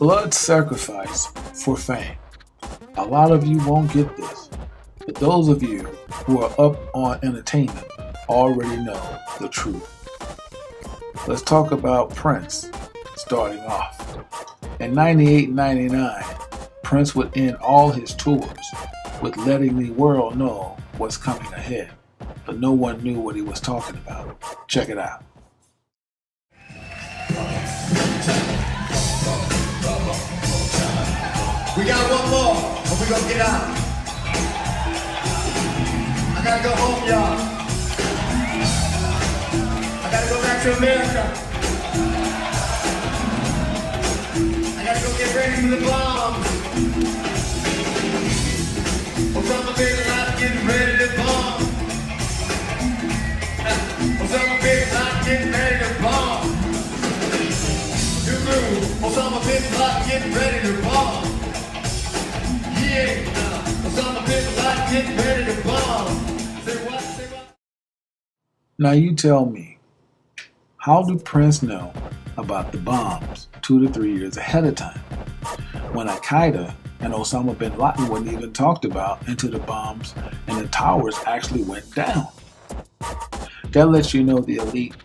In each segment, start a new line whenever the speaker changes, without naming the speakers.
blood sacrifice for fame. A lot of you won't get this, but those of you who are up on entertainment already know the truth. Let's talk about Prince starting off. In 98 and 99, Prince would end all his tours with letting the world know what's coming ahead, but no one knew what he was talking about. Check it out.
We got one more, and we're gonna get out. I gotta go home, y'all. I gotta go back to America. I gotta go get ready for the bomb. Osama bin Laden getting ready to bomb. Osama bin Laden getting ready to bomb. You knew Osama bin Laden getting ready to bomb.
Now you tell me, how do Prince know about the bombs 2 to 3 years ahead of time, when Al-Qaeda and Osama bin Laden wasn't even talked about until the bombs and the towers actually went down? That lets you know the elite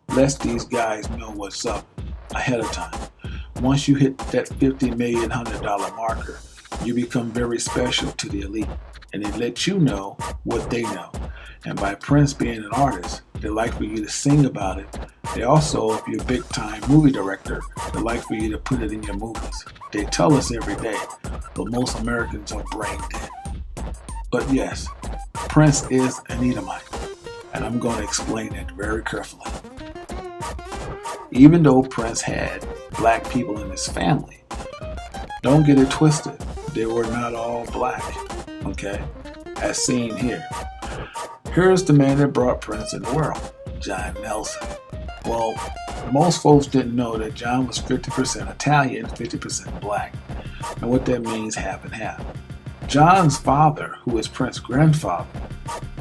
lets these guys know what's up ahead of time. Once you hit that $50 million marker, you become very special to the elite, and it lets you know what they know. And by Prince being an artist, they like for you to sing about it. They also, if you're a big time movie director, they like for you to put it in your movies. They tell us every day, but most Americans are brain dead. But yes, Prince is an Edomite, and I'm going to explain it very carefully. Even though Prince had black people in his family, don't get it twisted. They were not all black, okay? As seen here. Here's the man that brought Prince in the world, John Nelson. Well, most folks didn't know that John was 50% Italian, 50% black. And what that means, half and half. John's father, who is Prince's grandfather,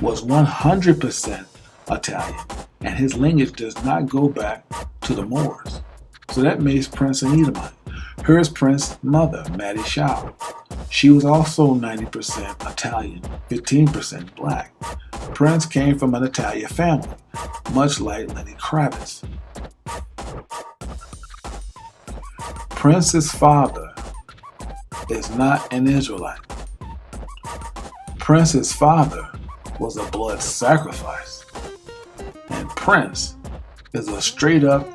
was 100% Italian, and his lineage does not go back to the Moors. So that makes Prince an Edomite. Here's Prince's mother, Mattie Shaw. She was also 90% Italian, 15% black. Prince came from an Italian family, much like Lenny Kravitz. Prince's father is not an Israelite. Prince's father was a blood sacrifice. And Prince is a straight up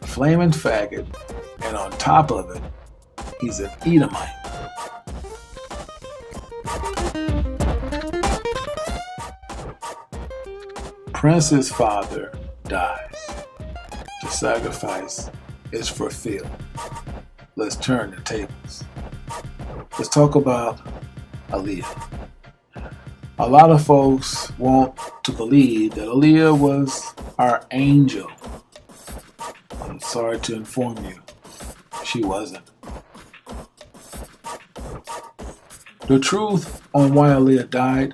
flaming faggot, and on top of it, he's an Edomite. Prince's father dies. The sacrifice is fulfilled. Let's turn the tables. Let's talk about Aaliyah. A lot of folks want to believe that Aaliyah was our angel. I'm sorry to inform you, she wasn't. The truth on why Aaliyah died: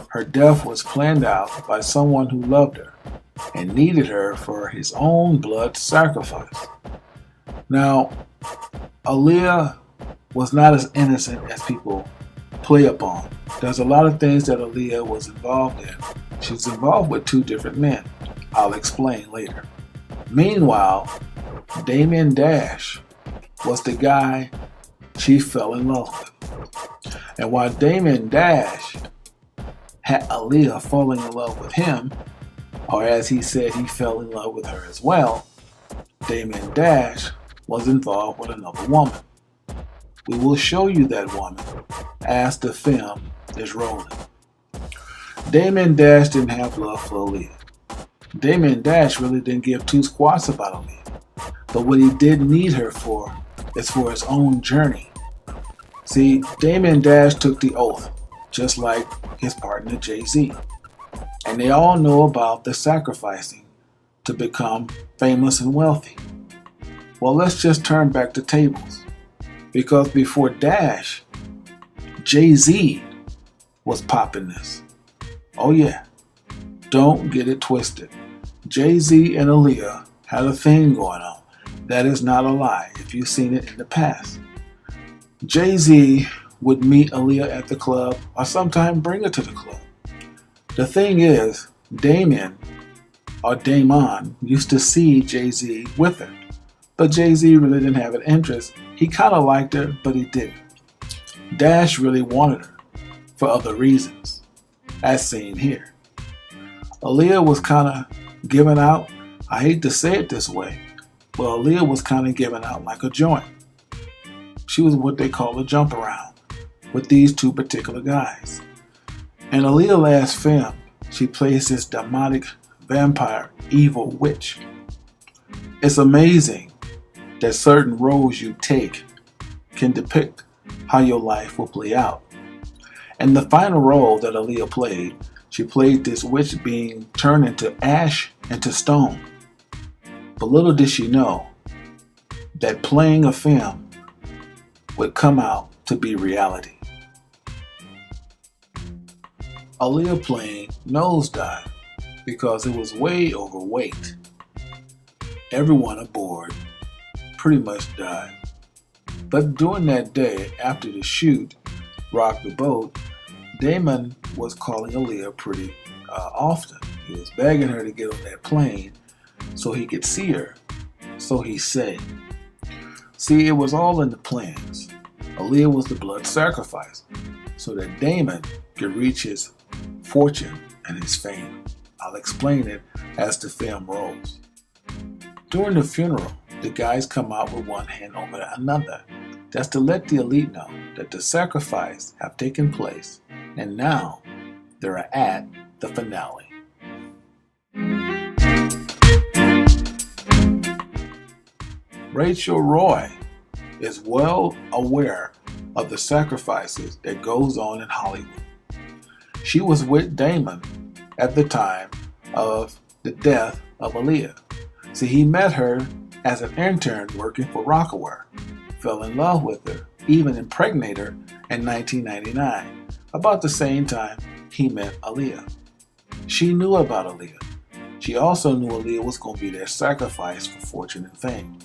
her death was planned out by someone who loved her and needed her for his own blood sacrifice. Now, Aaliyah was not as innocent as people play upon. There's a lot of things that Aaliyah was involved in. She was involved with 2 different men. I'll explain later. Meanwhile, Damien Dash was the guy she fell in love with. And while Damien Dash had Aaliyah falling in love with him, or as he said, he fell in love with her as well, Damien Dash was involved with another woman. We will show you that woman as the film is rolling. Damien Dash didn't have love for Aaliyah. Damien Dash really didn't give 2 squats about Aaliyah. But what he did need her for is for his own journey. See, Damien Dash took the oath, just like his partner Jay-Z. And they all know about the sacrificing to become famous and wealthy. Well, let's just turn back the tables. Because before Dash, Jay-Z was popping this. Oh yeah, don't get it twisted. Jay-Z and Aaliyah had a thing going on. That is not a lie if you've seen it in the past. Jay-Z would meet Aaliyah at the club or sometimes bring her to the club. The thing is, Damon used to see Jay-Z with her. But Jay-Z really didn't have an interest. He kind of liked her, but he didn't. Dash really wanted her for other reasons, as seen here. Aaliyah was kind of giving out, I hate to say it this way, but Aaliyah was kind of giving out like a joint. She was what they call a jump around with these two particular guys. In Aaliyah's last film, she plays this demonic vampire evil witch. It's amazing that certain roles you take can depict how your life will play out. And the final role that Aaliyah played, she played this witch being turned into ash into stone. But little did she know that playing a film would come out to be reality. Aaliyah playing Nosedive because it was way overweight. Everyone aboard pretty much died. But during that day, after the shoot, Rock the Boat, Damon was calling Aaliyah pretty often. He was begging her to get on that plane so he could see her, so he said. See, it was all in the plans. Aaliyah was the blood sacrifice so that Damon could reach his fortune and his fame. I'll explain it as the film rolls. During the funeral, the guys come out with one hand over another. That's to let the elite know that the sacrifice have taken place and now they're at the finale. Rachel Roy is well aware of the sacrifices that goes on in Hollywood. She was with Damon at the time of the death of Aaliyah. See, he met her as an intern working for Rockaware, fell in love with her, even impregnated her in 1999, about the same time he met Aaliyah. She knew about Aaliyah. She also knew Aaliyah was going to be their sacrifice for fortune and fame.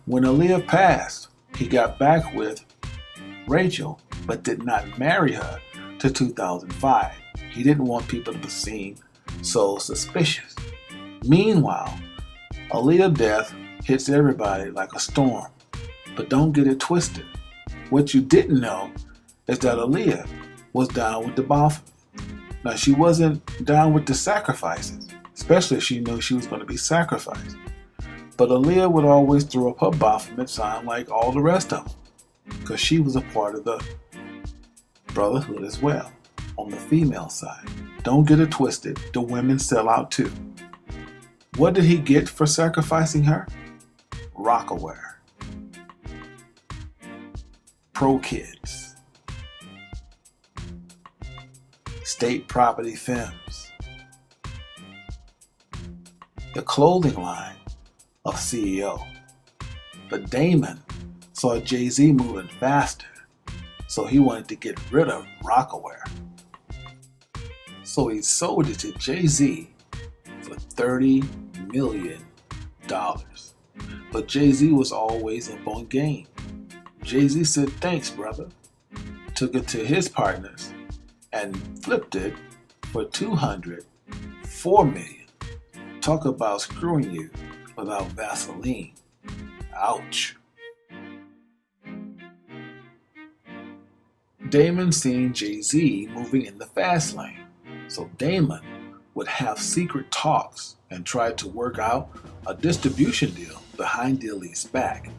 When Aaliyah passed, he got back with Rachel, but did not marry her to 2005. He didn't want people to be seen so suspicious. Meanwhile, Aaliyah's death hits everybody like a storm. But don't get it twisted. What you didn't know is that Aaliyah was down with the Baphomet. Now, she wasn't down with the sacrifices, especially if she knew she was going to be sacrificed. But Aaliyah would always throw up her Baphomet sign like all the rest of them, because she was a part of the brotherhood as well, on the female side. Don't get it twisted, the women sell out too. What did he get for sacrificing her? Rockaware. Pro Kids. State Property Films. The clothing line of CEO. But Damon saw Jay-Z moving faster, so he wanted to get rid of Rockaware. So he sold it to Jay-Z for $30 million. But Jay-Z was always up on game. Jay-Z said, thanks, brother. Took it to his partners and flipped it for $204 million. Talk about screwing you without Vaseline. Ouch. Damon seen Jay-Z moving in the fast lane, so Damon would have secret talks and try to work out a distribution deal behind the elite's back.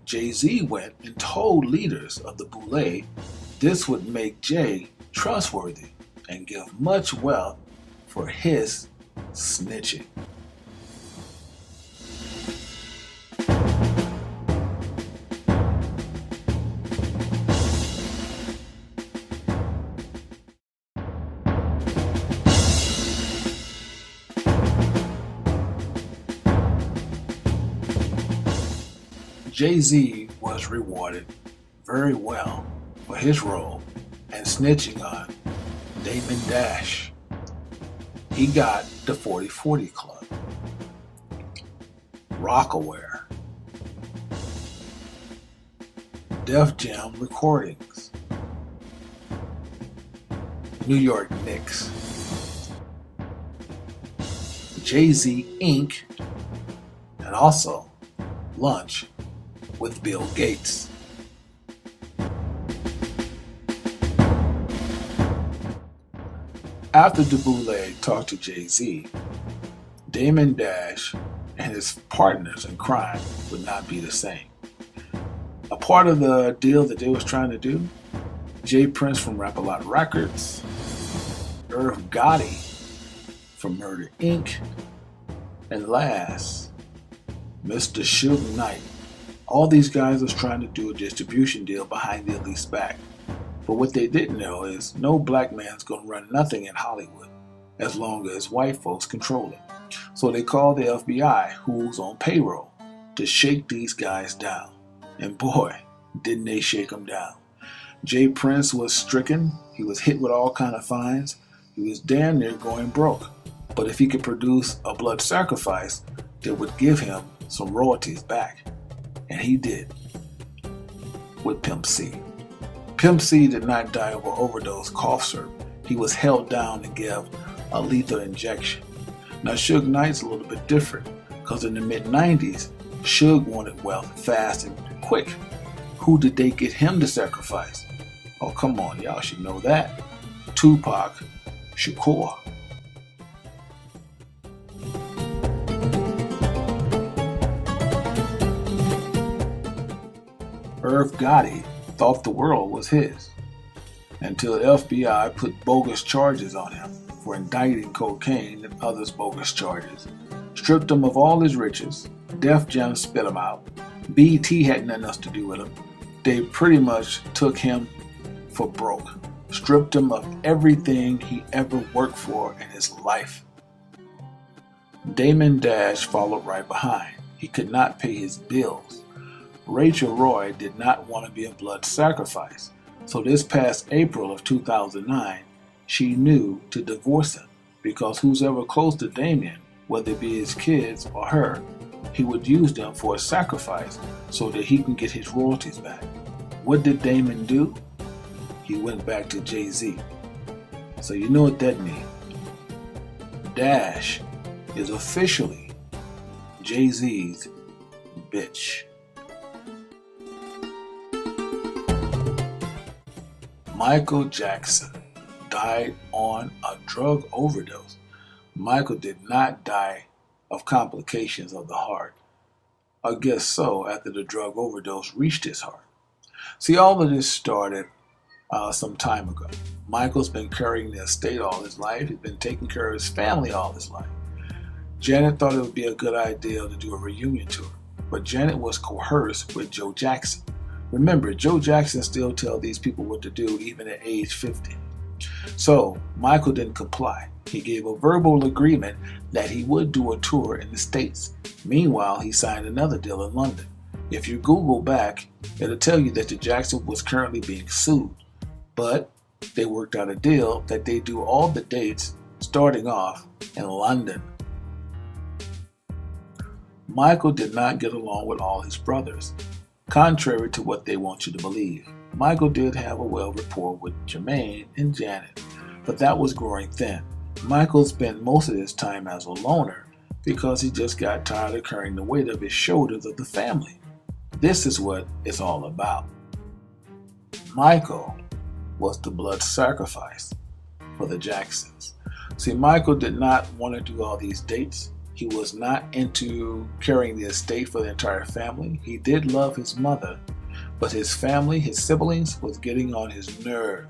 Jay-Z went and told leaders of the Boule this would make Jay trustworthy and give much wealth for his snitching. Jay-Z was rewarded very well for his role in snitching on Damon Dash. He got the 40/40 Club, Rockaware, Def Jam Recordings, New York Knicks, Jay-Z Inc., and also Lunch with Bill Gates. After Duboulet talked to Jay-Z, Damon Dash and his partners in crime would not be the same. A part of the deal that they was trying to do, Jay Prince from Rap-A-Lot Records, Irv Gotti from Murder Inc., and last, Mr. Suge Knight. All these guys was trying to do a distribution deal behind the Elites' back. But what they didn't know is no black man's gonna run nothing in Hollywood as long as white folks control it. So they called the FBI, who's on payroll, to shake these guys down. And boy, didn't they shake them down. Jay Prince was stricken. He was hit with all kind of fines. He was damn near going broke. But if he could produce a blood sacrifice that would give him some royalties back. And he did. With Pimp C. Pimp C did not die of an overdose cough syrup. He was held down and gave a lethal injection. Now Suge Knight's a little bit different, because in the mid-90s, Suge wanted wealth fast and quick. Who did they get him to sacrifice? Oh, come on, y'all should know that. Tupac Shakur. Irv Gotti thought the world was his, until the FBI put bogus charges on him for indicting cocaine and others bogus charges, stripped him of all his riches. Def Jam spit him out. BT had nothing else to do with him. They pretty much took him for broke, stripped him of everything he ever worked for in his life. Damon Dash followed right behind. He could not pay his bills. Rachel Roy did not want to be a blood sacrifice, so this past April of 2009, she knew to divorce him, because who's ever close to Damien, whether it be his kids or her, he would use them for a sacrifice so that he can get his royalties back. What did Damon do? He went back to Jay-Z. So you know what that means. Dash is officially Jay-Z's bitch. Michael Jackson died on a drug overdose. Michael did not die of complications of the heart. I guess so, after the drug overdose reached his heart. See, all of this started some time ago. Michael's been carrying the estate all his life. He's been taking care of his family all his life. Janet thought it would be a good idea to do a reunion tour, but Janet was coerced with Joe Jackson. Remember, Joe Jackson still tells these people what to do even at age 50. So Michael didn't comply. He gave a verbal agreement that he would do a tour in the States. Meanwhile, he signed another deal in London. If you Google back, it'll tell you that the Jackson was currently being sued. But they worked out a deal that they do all the dates starting off in London. Michael did not get along with all his brothers, contrary to what they want you to believe. Michael did have a well rapport with Jermaine and Janet, but that was growing thin. Michael spent most of his time as a loner because he just got tired of carrying the weight of his shoulders of the family. This is what it's all about. Michael was the blood sacrifice for the Jacksons. See, Michael did not want to do all these dates. He was not into carrying the estate for the entire family. He did love his mother, but his family, his siblings, was getting on his nerve.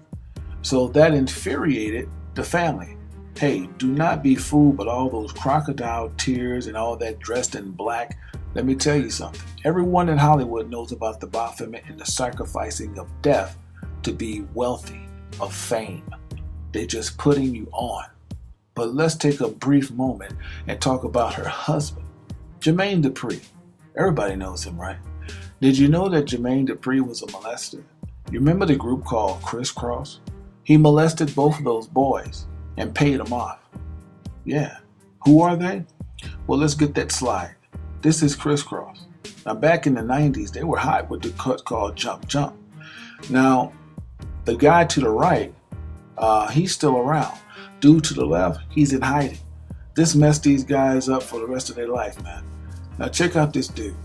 So that infuriated the family. Hey, do not be fooled by all those crocodile tears and all that dressed in black. Let me tell you something. Everyone in Hollywood knows about the Baphomet and the sacrificing of death to be wealthy, of fame. They're just putting you on. But let's take a brief moment and talk about her husband, Jermaine Dupri. Everybody knows him, right? Did you know that Jermaine Dupri was a molester? You remember the group called Crisscross? He molested both of those boys and paid them off. Yeah. Who are they? Well, let's get that slide. This is Crisscross. Now, back in the 90s, they were hot with the cut called Jump Jump. Now, the guy to the right, he's still around. Dude to the left, he's in hiding. This messed these guys up for the rest of their life, man. Now, check out this dude.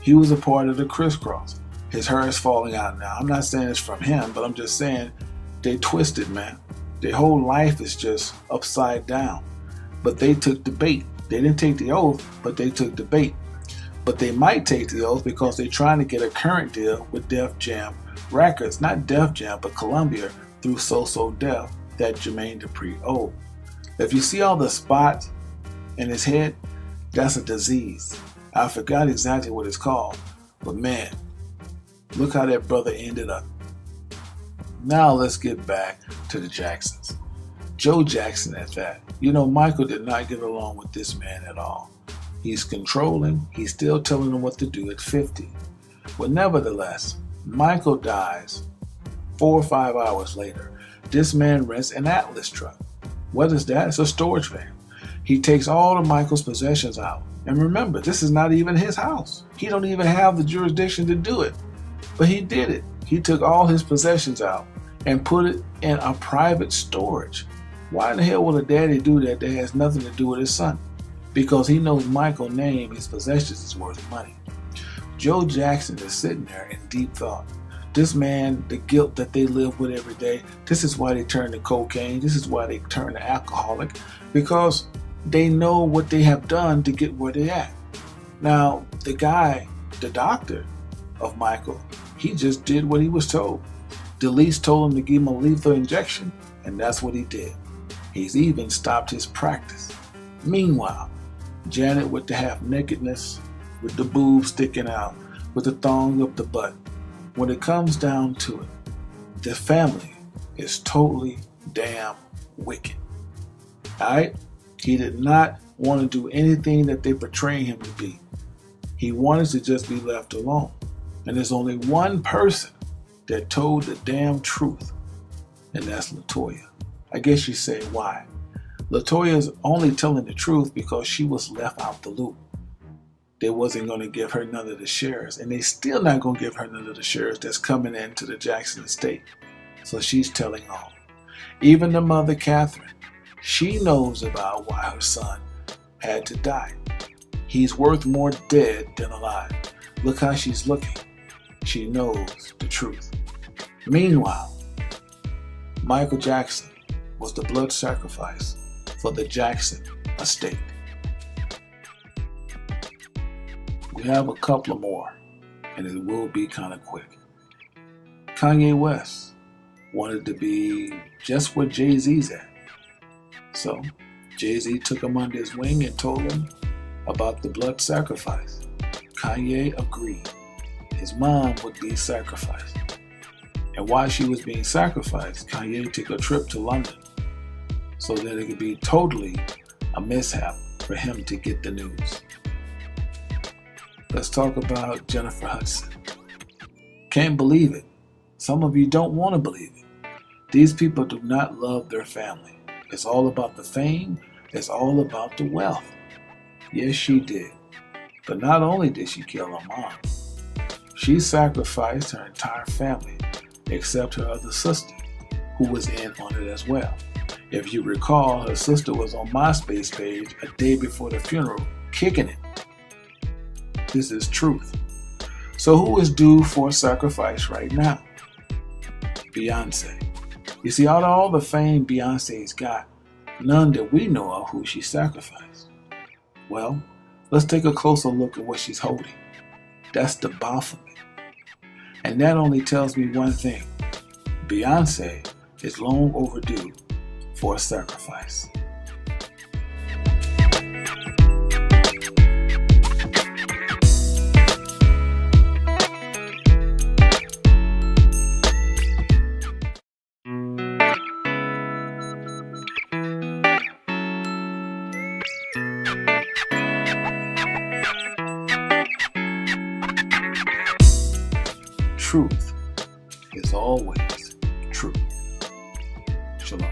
He was a part of the crisscross. His hair is falling out now. I'm not saying it's from him, but I'm just saying they twisted, man. Their whole life is just upside down. But they took the bait. They didn't take the oath, but they took the bait. But they might take the oath because they're trying to get a current deal with Def Jam Records. Not Def Jam, but Columbia through So Def that Jermaine Dupri owed. If you see all the spots in his head, that's a disease. I forgot exactly what it's called. But man, look how that brother ended up. Now let's get back to the Jacksons. Joe Jackson at that. You know, Michael did not get along with this man at all. He's controlling. He's still telling him what to do at 50. But nevertheless, Michael dies 4 or 5 hours later. This man rents an Atlas truck. What is that? It's a storage van. He takes all of Michael's possessions out. And remember, this is not even his house. He don't even have the jurisdiction to do it. But he did it. He took all his possessions out and put it in a private storage. Why in the hell would a daddy do that that has nothing to do with his son? Because he knows Michael's name, his possessions is worth money. Joe Jackson is sitting there in deep thought. This man, the guilt that they live with every day, this is why they turn to cocaine, this is why they turn to alcoholic, because they know what they have done to get where they're at. Now, the guy, the doctor of Michael, he just did what he was told. Delis told him to give him a lethal injection, and that's what he did. He's even stopped his practice. Meanwhile, Janet with the half-nakedness, with the boobs sticking out, with the thong up the butt. When it comes down to it, the family is totally damn wicked. Alright? He did not want to do anything that they portray him to be. He wanted to just be left alone. And there's only one person that told the damn truth, and that's LaToya. I guess you say why. LaToya is only telling the truth because she was left out the loop. They wasn't going to give her none of the shares, and they still not going to give her none of the shares that's coming into the Jackson estate. So she's telling all. Even the mother, Catherine, she knows about why her son had to die. He's worth more dead than alive. Look how she's looking. She knows the truth. Meanwhile, Michael Jackson was the blood sacrifice for the Jackson estate. We have a couple more, and it will be kind of quick. Kanye West wanted to be just where Jay-Z's at. So Jay-Z took him under his wing and told him about the blood sacrifice. Kanye agreed. His mom would be sacrificed. And while she was being sacrificed, Kanye took a trip to London so that it could be totally a mishap for him to get the news. Let's talk about Jennifer Hudson. Can't believe it. Some of you don't want to believe it. These people do not love their family. It's all about the fame. It's all about the wealth. Yes, she did. But not only did she kill her mom, she sacrificed her entire family, except her other sister, who was in on it as well. If you recall, her sister was on MySpace page a day before the funeral, kicking it. This is truth. So who is due for sacrifice right now? Beyonce. You see, out of all the fame Beyonce's got, none that we know of who she sacrificed. Well, let's take a closer look at what she's holding. That's the Baphomet. And that only tells me one thing. Beyonce is long overdue for a sacrifice. Truth is always true. Shalom.